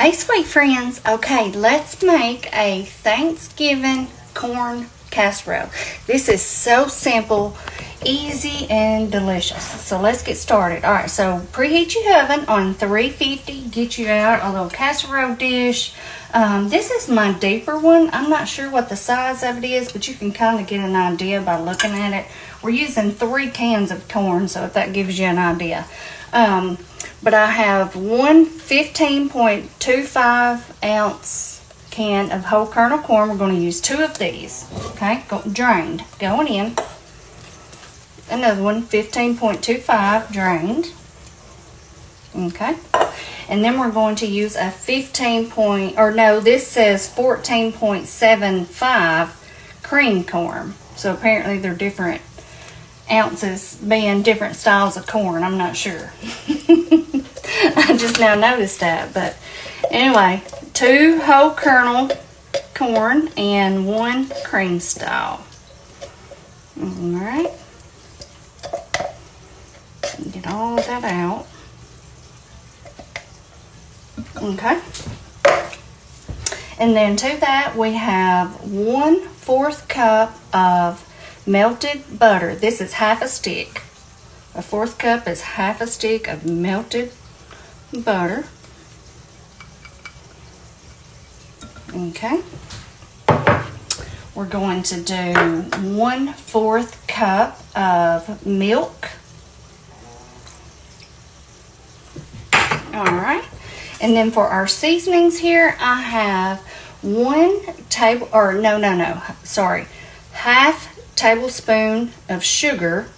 Hey sweet friends, okay, let's make a Thanksgiving corn casserole. This is so simple, easy, and delicious. So let's get started. Alright, so preheat your oven on 350. Get you out a little casserole dish. This is my deeper one. I'm not sure what the size of it is, but you can kind of get an idea by looking at it. We're using 3 cans of corn, so if that gives you an idea. But I have one 15.25 ounce can of whole kernel corn. We're going to use 2 of these. Okay, drained. Going in. Another one, 15.25 drained. Okay. And then we're going to use a this says 14.75 cream corn. So apparently they're different ounces being different styles of corn. I'm not sure. I just now noticed that. But anyway, 2 whole kernel corn and 1 cream style. Alright. Get all of that out. Okay. And then to that we have 1/4 cup of melted butter. This is half a stick. A 1/4 cup is half a stick of melted butter. Okay. We're going to do 1/4 cup of milk. Alright. And then for our seasonings here, I have half tablespoon of sugar,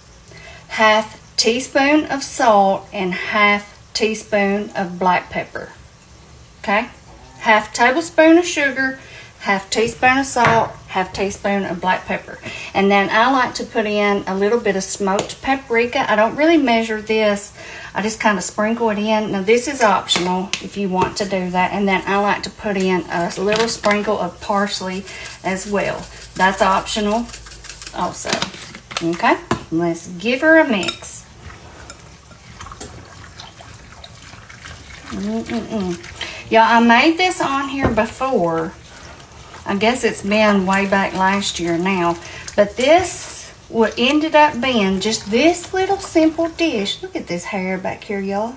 half teaspoon of salt, and half teaspoon of black pepper. Okay? Half tablespoon of sugar, half teaspoon of salt, half teaspoon of black pepper. And then I like to put in a little bit of smoked paprika. I don't really measure this. I just kind of sprinkle it in. Now this is optional if you want to do that. And then I like to put in a little sprinkle of parsley as well. That's optional also. Okay, let's give her a mix. Yeah, I made this on here before. I guess it's been way back last year now. But this what ended up being just this little simple dish. Look at this hair back here, y'all.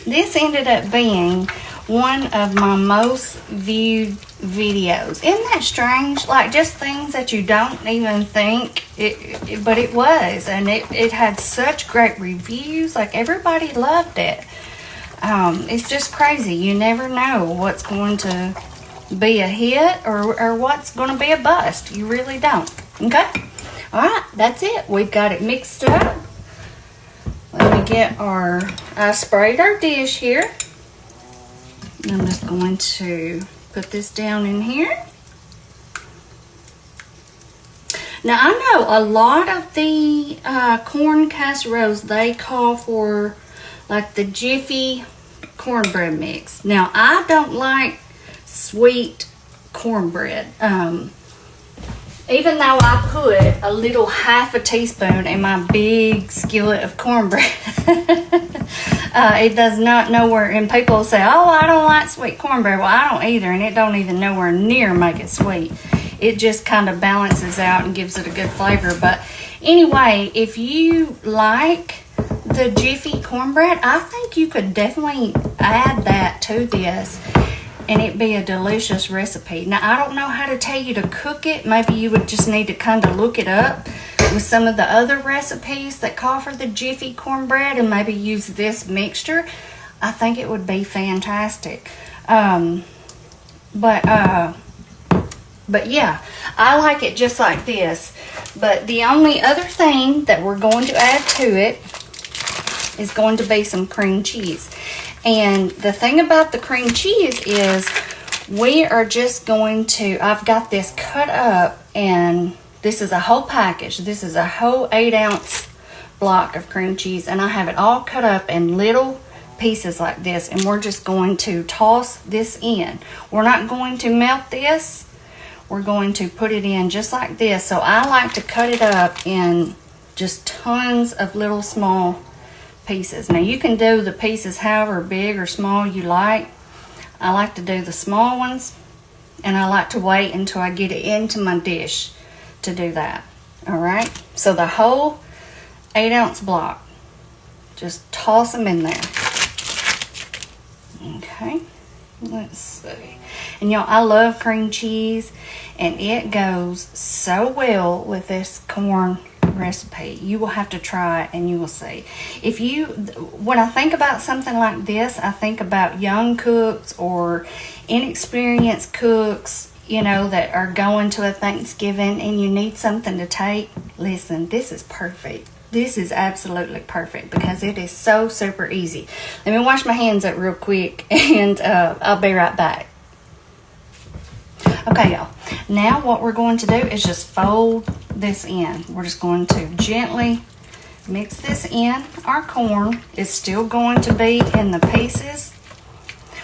This ended up being one of my most viewed videos. Isn't that strange? Like just things that you don't even think but it was, and it had such great reviews. Like everybody loved it. It's just crazy. You never know what's going to be a hit or what's going to be a bust. You really don't. Okay? Alright, that's it. We've got it mixed up. Let me get I sprayed our dish here. I'm just going to put this down in here. Now I know a lot of the corn casseroles, they call for like the Jiffy cornbread mix. Now I don't like sweet cornbread. Even though I put a little half a teaspoon in my big skillet of cornbread, it does not nowhere, and people say, oh, I don't like sweet cornbread. Well, I don't either, and it don't even nowhere near make it sweet. It just kind of balances out and gives it a good flavor. But anyway, if you like the Jiffy cornbread, I think you could definitely add that to this, and it'd be a delicious recipe. Now, I don't know how to tell you to cook it. Maybe you would just need to kind of look it up with some of the other recipes that call for the Jiffy cornbread and maybe use this mixture. I think it would be fantastic. But yeah, I like it just like this. But the only other thing that we're going to add to it is going to be some cream cheese. And the thing about the cream cheese is we are just going to, I've got this cut up, and this is a whole package. This is a whole 8-ounce block of cream cheese, and I have it all cut up in little pieces like this, and we're just going to toss this in. We're not going to melt this. We're going to put it in just like this. So I like to cut it up in just tons of little small pieces. Now you can do the pieces however big or small you like. I like to do the small ones, and I like to wait until I get it into my dish to do that. All right, so the whole 8-ounce block, just toss them in there. Okay, let's see. And y'all, I love cream cheese, and it goes so well with this corn recipe. You will have to try it and you will see. When I think about something like this, I think about young cooks or inexperienced cooks, you know, that are going to a Thanksgiving and you need something to take. Listen, this is perfect. This is absolutely perfect because it is so super easy. Let me wash my hands up real quick and I'll be right back. Okay, y'all. Now what we're going to do is just fold this in. We're just going to gently mix this in. Our corn is still going to be in the pieces.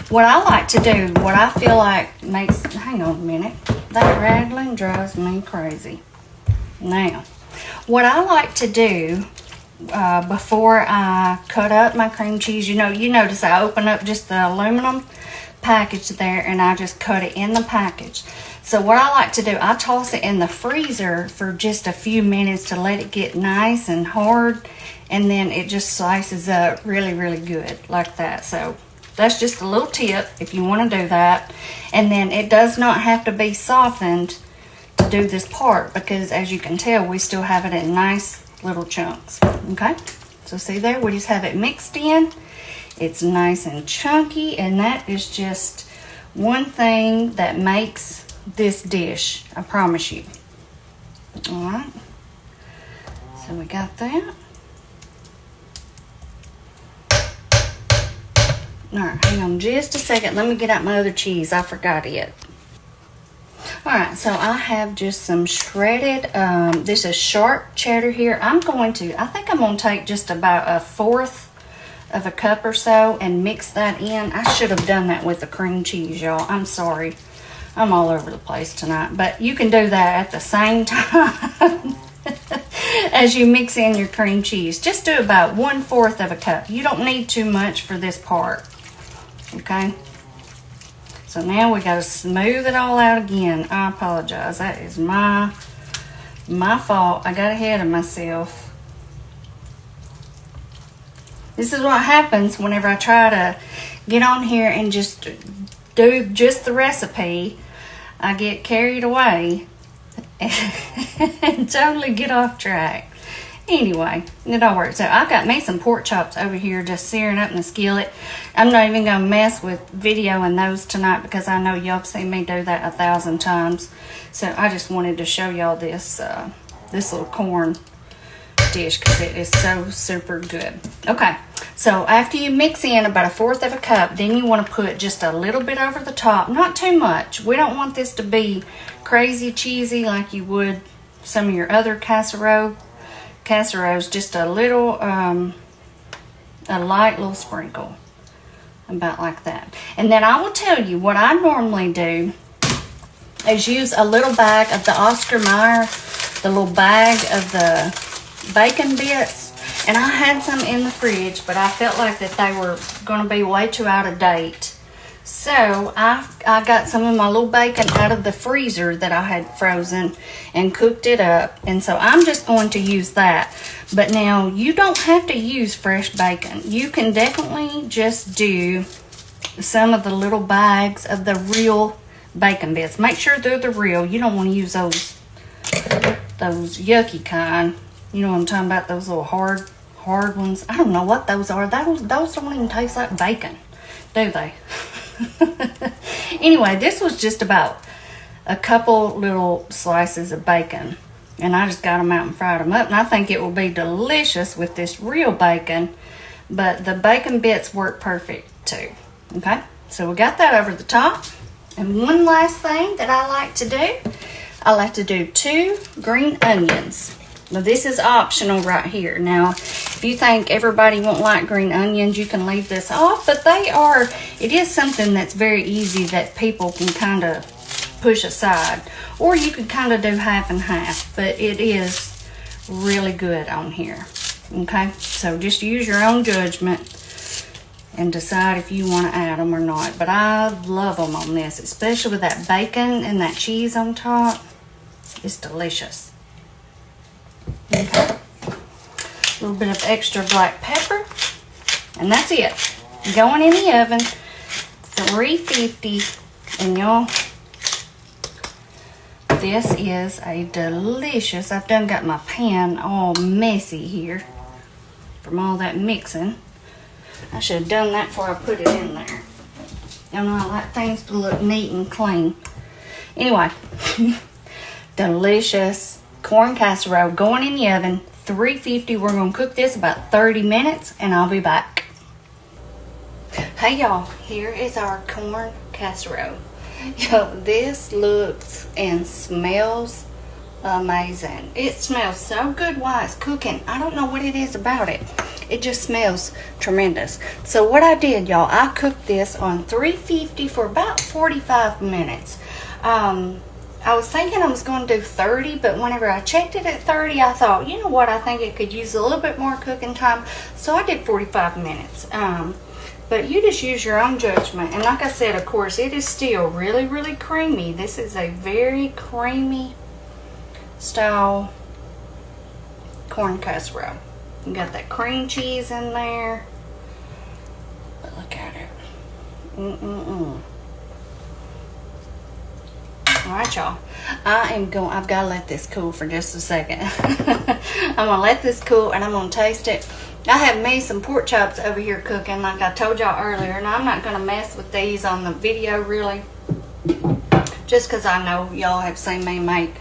What I like to do, what I feel like makes, hang on a minute, that rattling drives me crazy. Now, what I like to do before I cut up my cream cheese, you notice I open up just the aluminum package there and I just cut it in the package. So what I like to do, I toss it in the freezer for just a few minutes to let it get nice and hard, and then it just slices up really, really good like that. So that's just a little tip if you want to do that. And then it does not have to be softened to do this part, because as you can tell, we still have it in nice little chunks. Okay, so see there, we just have it mixed in. It's nice and chunky, and that is just one thing that makes this dish, I promise you. All right, so we got that. All right, hang on just a second. Let me get out my other cheese. I forgot it. All right, so I have just some shredded, this is sharp cheddar here. I think I'm going to take just about 1/4 of a cup or so and mix that in. I should have done that with the cream cheese, y'all. I'm sorry. I'm all over the place tonight. But you can do that at the same time as you mix in your cream cheese. Just do about 1/4 of a cup. You don't need too much for this part. Okay? So now we got to smooth it all out again. I apologize. That is my fault. I got ahead of myself. This is what happens whenever I try to get on here and just do just the recipe. I get carried away and totally get off track. Anyway, it all works out. I got me some pork chops over here just searing up in the skillet. I'm not even going to mess with videoing those tonight because I know y'all have seen me do that 1,000 times. So I just wanted to show y'all this little corn dish because it is so super good. Okay, so after you mix in about 1/4 of a cup, then you want to put just a little bit over the top, not too much. We don't want this to be crazy cheesy like you would some of your other casseroles. Just a little a light little sprinkle, about like that. And then I will tell you what I normally do is use a little bag of the Oscar Mayer, the little bag of the bacon bits, and I had some in the fridge, but I felt like that they were going to be way too out of date. So I got some of my little bacon out of the freezer that I had frozen and cooked it up, and so I'm just going to use that. But now you don't have to use fresh bacon. You can definitely just do some of the little bags of the real bacon bits. Make sure they're the real. You don't want to use those yucky kind. You know what I'm talking about, those little hard ones. I don't know what those are. Those don't even taste like bacon, do they? Anyway, this was just about a couple little slices of bacon, and I just got them out and fried them up, and I think it will be delicious with this real bacon, but the bacon bits work perfect too. Okay, so we got that over the top. And one last thing that I like to do 2 green onions. Now this is optional right here. Now, if you think everybody won't like green onions, you can leave this off, but it is something that's very easy that people can kind of push aside. Or you could kind of do half and half, but it is really good on here. Okay, so just use your own judgment and decide if you want to add them or not. But I love them on this, especially with that bacon and that cheese on top. It's delicious. Okay. A little bit of extra black pepper, and that's it. Going in the oven, 350, and y'all, this is a delicious, I've done got my pan all messy here from all that mixing. I should have done that before I put it in there. Y'all know I like things to look neat and clean. Anyway, delicious corn casserole going in the oven, 350. We're going to cook this about 30 minutes, and I'll be back. Hey y'all, here is our corn casserole. Yo, this looks and smells amazing. It smells so good while it's cooking. I don't know what it is about it. It just smells tremendous. So what I did, y'all, I cooked this on 350 for about 45 minutes. I was thinking I was going to do 30, but whenever I checked it at 30, I thought, you know what, I think it could use a little bit more cooking time. So I did 45 minutes. But you just use your own judgment. And like I said, of course, it is still really, really creamy. This is a very creamy style corn casserole. You got that cream cheese in there. But look at it. Alright, y'all. I've got to let this cool for just a second. I'm going to let this cool and I'm going to taste it. I have made some pork chops over here cooking like I told y'all earlier, and I'm not going to mess with these on the video really, just because I know y'all have seen me make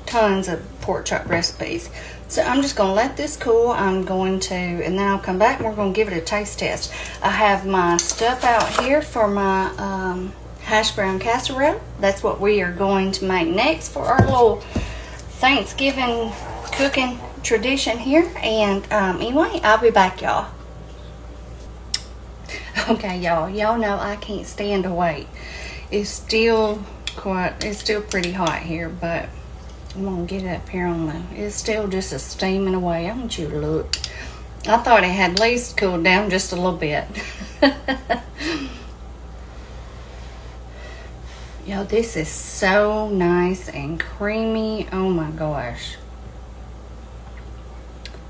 tons of pork chop recipes. So I'm just going to let this cool. And then I'll come back and we're going to give it a taste test. I have my stuff out here for my hash brown casserole. That's what we are going to make next for our little Thanksgiving cooking tradition here. And anyway, I'll be back, y'all. Okay, y'all know I can't stand to wait. It's still pretty hot here, but I'm gonna get it up here it's still just a steaming away. I want you to look. I thought it had at least cooled down just a little bit. Yo, this is so nice and creamy. Oh my gosh.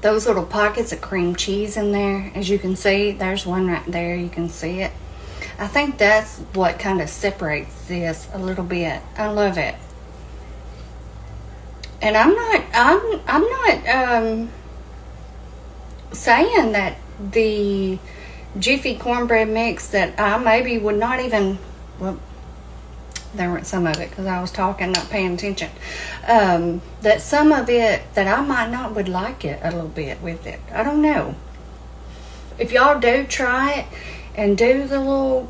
Those little pockets of cream cheese in there, as you can see, there's one right there. You can see it. I think that's what kind of separates this a little bit. I love it. And I'm not saying that the Jiffy cornbread mix that I maybe would not even, well, there were some of it because I was talking, not paying attention. That some of it that I might not would like it a little bit with it. I don't know. If y'all do try it and do the little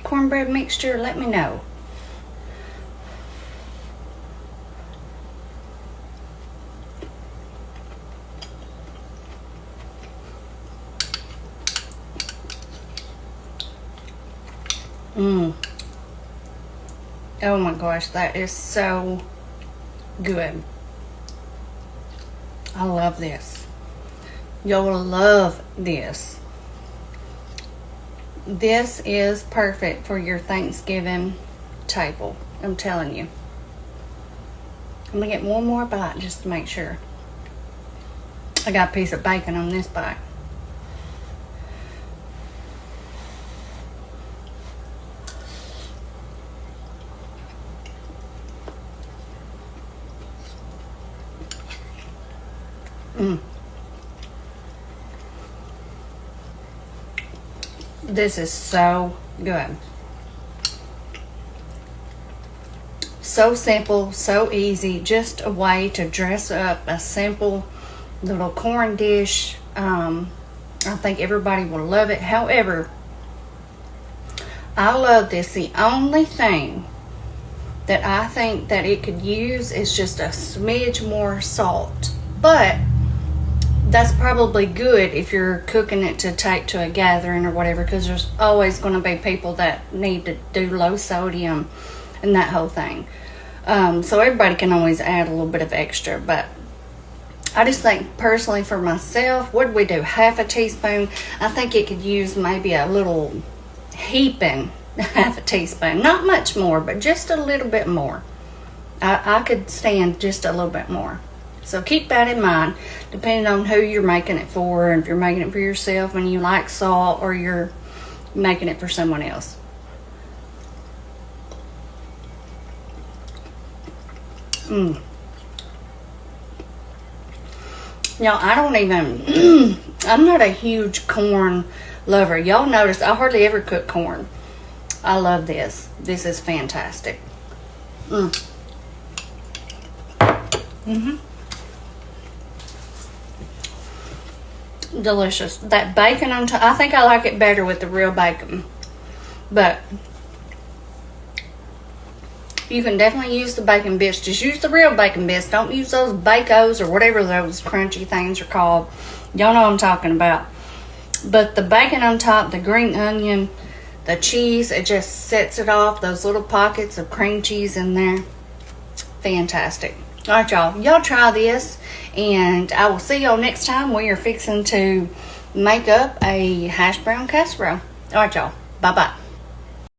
cornbread mixture, let me know. Oh my gosh, that is so good. I love this. You'll love this. This is perfect for your Thanksgiving table. I'm telling you. I'm gonna get one more bite just to make sure. I got a piece of bacon on this bite. This is so good. So simple, so easy. Just a way to dress up a simple little corn dish. I think everybody will love it. However, I love this. The only thing that I think that it could use is just a smidge more salt. But that's probably good if you're cooking it to take to a gathering or whatever, because there's always going to be people that need to do low sodium and that whole thing. So everybody can always add a little bit of extra, but I just think personally for myself, what did we do? Half a teaspoon. I think it could use maybe a little heaping, half a teaspoon. Not much more, but just a little bit more. I could stand just a little bit more. So keep that in mind, depending on who you're making it for. If you're making it for yourself and you like salt, or you're making it for someone else. Y'all, I don't even, I'm not a huge corn lover. Y'all notice I hardly ever cook corn. I love this. This is fantastic. Delicious. That bacon on top, I think I like it better with the real bacon. But you can definitely use the bacon bits. Just use the real bacon bits. Don't use those Bacos or whatever those crunchy things are called. Y'all know what I'm talking about. But the bacon on top, the green onion, the cheese, it just sets it off. Those little pockets of cream cheese in there. Fantastic. All right, y'all. Y'all try this. And I will see y'all next time we are fixing to make up a hash brown casserole. All right, y'all. Bye-bye.